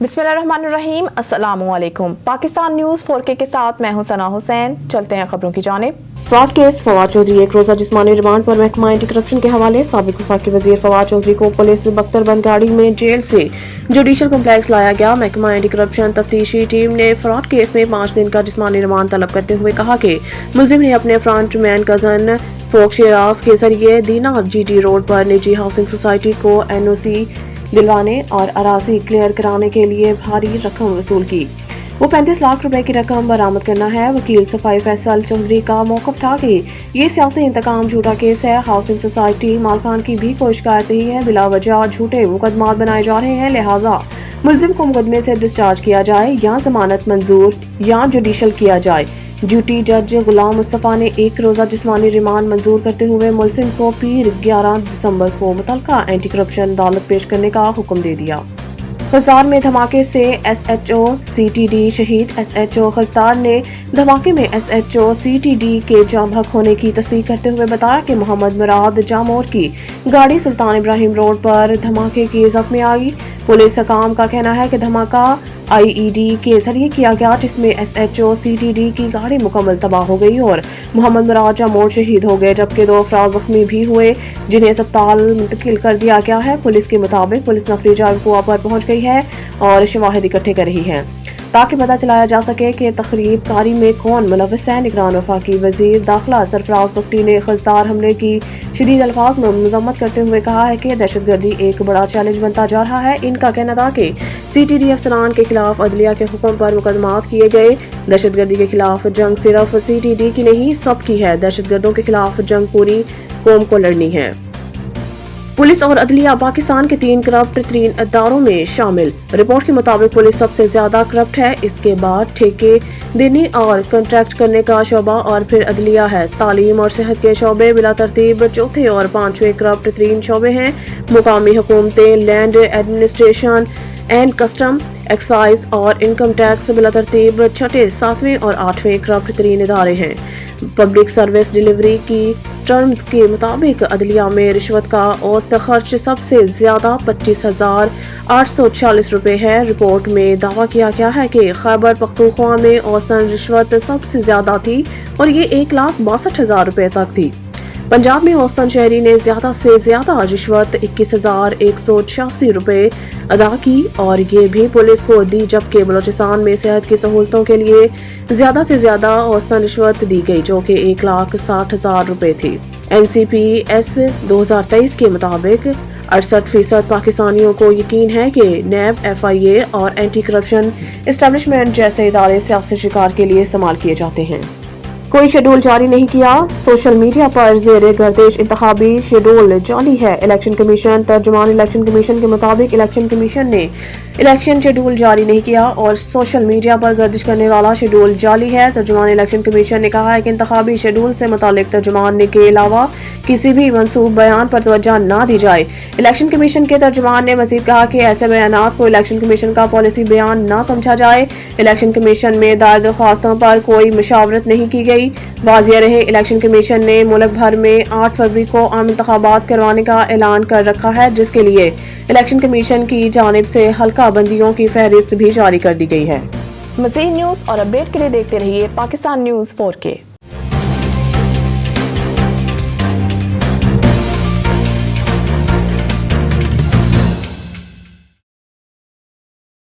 बिस्मिल्लाहिर्रहमानिर्रहीम, अस्सलामुअलैकुम। Pakistan news 4K के साथ मैं हूं सना हुसैन। चलते हैं खबरों की जानिब। फ्रॉड केस फवाद चौधरी एक रोजा जिस्मानी रिमांड पर महकमा एंटी करप्शन के हवाले। साबिक वफाकी वजीर फवाद चौधरी को पुलिस बख्तरबंद गाड़ी में जेल से जुडिशल कम्प्लेक्स लाया गया। महकमा एंटी करप्शन तफ्तीशी टीम ने फ्रॉड केस में 5 दिन का जिस्मानी रिमांड तलब करते हुए कहा कि मुलजिम ने अपने फ्रंट मैन कजन फोक शेराज के जरिए दीना GT रोड पर निजी हाउसिंग सोसाइटी को NOC दिलवाने और अराजी क्लियर कराने के लिए भारी रकम वसूल की। वो 35 लाख रुपए की रकम बरामद करना है। वकील सफाई फैसल चौधरी का मौक़िफ़ था कि ये सियासी इंतकाम झूठा केस है। हाउसिंग सोसाइटी मालकान की भी कोई शिकायत नहीं है। बिला वजह झूठे मुकदमात बनाए जा रहे हैं, लिहाजा मुलजिम को मुकदमे से डिस्चार्ज किया जाए या जमानत मंजूर या जुडिशल किया जाए। ड्यूटी जज गुलाम मुस्तफ़ा ने एक रोजा जिस्मानी रिमांड मंजूर करते हुए मुलजिम को पीर 11 दिसंबर को मुतलका एंटी करप्शन अदालत पेश करने का हुक्म दे दिया। खजदार में धमाके से SHO CTD शहीद। SHO खजदार ने धमाके में SHO CTD के जाँ बहक होने की तस्दीक करते हुए बताया कि मोहम्मद मुराद जामोर की गाड़ी सुल्तान इब्राहिम रोड पर धमाके की जख्मी आई। पुलिस हकाम का कहना है कि धमाका IED के जरिए किया गया, जिसमें SHO CTD की गाड़ी मुकम्मल तबाह हो गई और मोहम्मद मुराद जामोर शहीद हो गए, जबकि 2 अफराद जख्मी भी हुए जिन्हें अस्पताल मुंतकिल कर दिया गया है। पुलिस के मुताबिक पुलिस नफरी जायकुआ पर पहुंच गई है और शवाहिद इकट्ठे कर रही है ताकि पता चलाया जा सके कि तखरीब कारी में कौन मुलव्वस है। निगरान वफाकी वजीर दाखिला सरफराज बख्ती ने खजदार हमले की शदीद अल्फाज में मजम्मत करते हुए कहा है कि दहशतगर्दी एक बड़ा चैलेंज बनता जा रहा है। इनका कहना था कि CTD अफसरान के खिलाफ अदलिया के हुक्म पर मुकदमात किए गए। दहशतगर्दी के खिलाफ जंग सिर्फ CTD की नहीं, सबकी है। दहशतगर्दों के खिलाफ जंग पूरी कौम को लड़नी है। पुलिस और अदलिया पाकिस्तान के 3 करप्ट तरीन इदारों में शामिल। रिपोर्ट के मुताबिक पुलिस सबसे ज्यादा करप्ट है, इसके बाद ठेके देने और कॉन्ट्रैक्ट करने का शोबा और फिर अदलिया है। तालीम और सेहत के शोबे बिला तरतीब चौथे और 5वें करप्ट तरीन शोबे हैं। मुकामी हुकूमतें, land administration and custom, excise और इनकम टैक्स बिला तरतीब 6, 7वें और 8वें करप्ट तरीन इदारे हैं। पब्लिक सर्विस डिलीवरी की टर्म्स के मुताबिक अदलिया में रिश्वत का औसत खर्च सबसे ज्यादा 25,846 रुपए है। रिपोर्ट में दावा किया गया है कि खैबर पख्तूनख्वा में औसतन रिश्वत सबसे ज्यादा थी और ये 1,62,000 रुपए तक थी। पंजाब में औसतन शहरी ने ज्यादा से ज्यादा रिश्वत 21,186 रुपए अदा की और ये भी पुलिस को दी, जबकि बलोचिस्तान में सेहत की सहूलतों के लिए ज्यादा से ज्यादा औसतन रिश्वत दी गई, जो कि 1,60,000 रुपए थी। NCPS 2023 के मुताबिक 68% पाकिस्तानियों को यकीन है कि NAB, FIA और एंटी करप्शन एस्टेब्लिशमेंट जैसे इदारे सियासी शिकार के लिए इस्तेमाल किए जाते हैं। कोई शेड्यूल जारी नहीं किया। सोशल मीडिया पर ज़ेरे गर्दिश इंतखाबी शेड्यूल जाली है। इलेक्शन कमीशन तर्जुमान इलेक्शन कमीशन के मुताबिक इलेक्शन कमीशन ने इलेक्शन शेड्यूल जारी नहीं किया और सोशल मीडिया पर गर्दिश करने वाला शेड्यूल जाली है। तर्जुमान इलेक्शन कमीशन ने कहा है कि इंतखाबी शेड्यूल से मुतालिक तर्जुमान के अलावा किसी भी मनसूब बयान पर तवज्जो न दी जाए। इलेक्शन कमीशन के तर्जुमान ने मजीद कहा कि ऐसे बयानात को इलेक्शन कमीशन का पॉलिसी बयान न समझा जाए। इलेक्शन कमीशन में दायर दरख्वास्तों पर कोई मुशावरत नहीं की गई। वाज़िया रहे, इलेक्शन कमीशन ने मुल्क भर में 8 फरवरी को आम इंतखाबात करवाने का ऐलान कर रखा है, जिसके लिए इलेक्शन कमीशन की जानिब से हल्का बंदियों की फहरिस्त भी जारी कर दी गई है। मज़ीद न्यूज़ और अपडेट के लिए देखते रहिए पाकिस्तान न्यूज़ 4K।